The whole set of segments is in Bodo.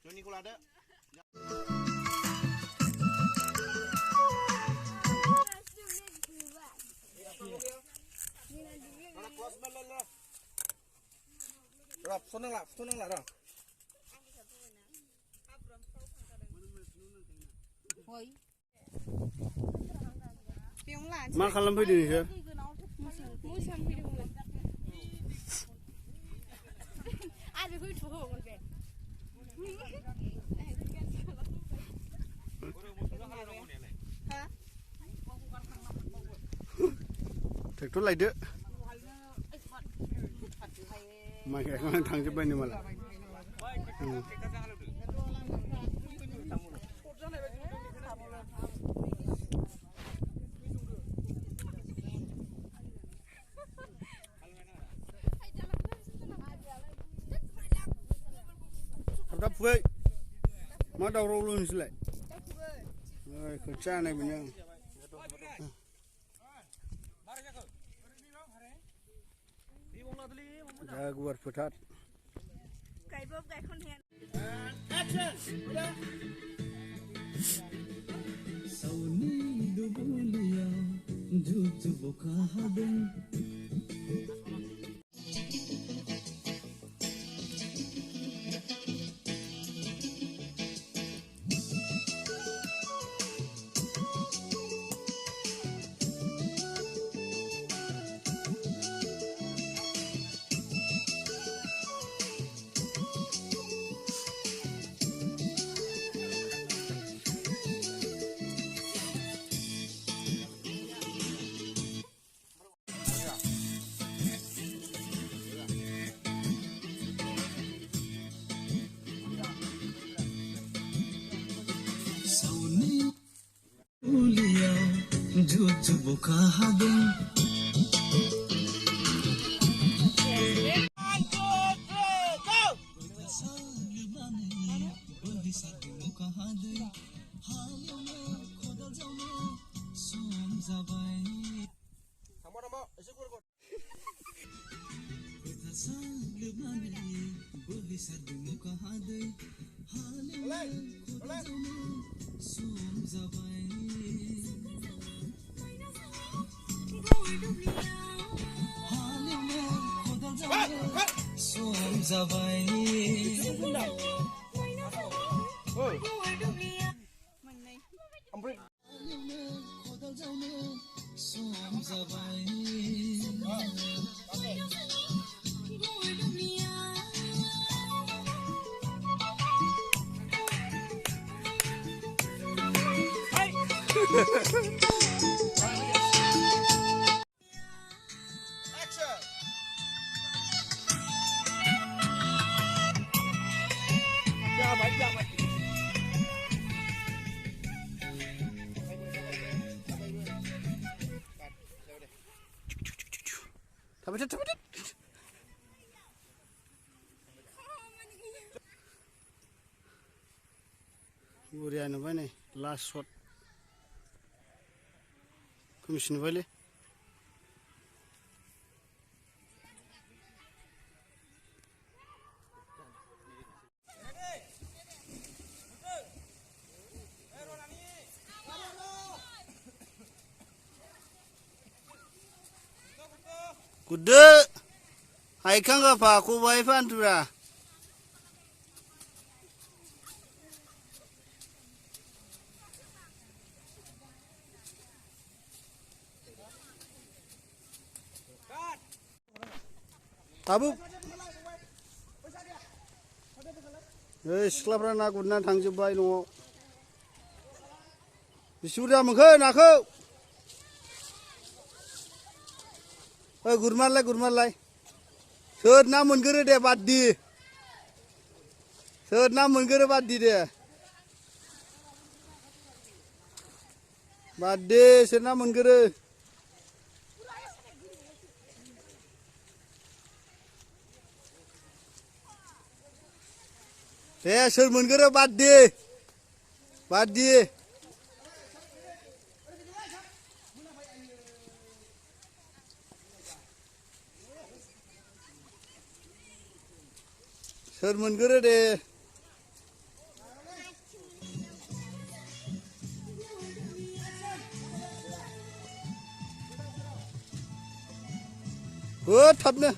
Joniku lada. Rap, sonang lah dah. मा खालामफैदों नोंसोर? ट्रेक्टर लायदो माइ गायखांनानै थांजोब्बायनो मालाय दा फुबाय मा दावरावल' नोंसोरलाय खोथिया हानाय बेनो दा गुवार फोथार saonni dubliao boka hadung dubliao boka hadung Uria नुबाय नै लास्ट शट कमिसन नुबायलै Kudu haikang apa aku bayi pantura Tabuk सिख्लाफ्रा ना गुरना थांजोब्बाय न'आव बेसे बुरजा मोनखो नाखौ गुरमारलाय सोर ना मोनगोरो दे बादि सोर ना मोनगोरो बादि दे बादि सोर ना मोनगोरो दे सोर मोनगोरो बादि सोर मोनगोरो दे हो थाबनो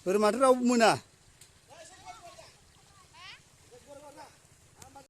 बोरमाथ' रावबो मोना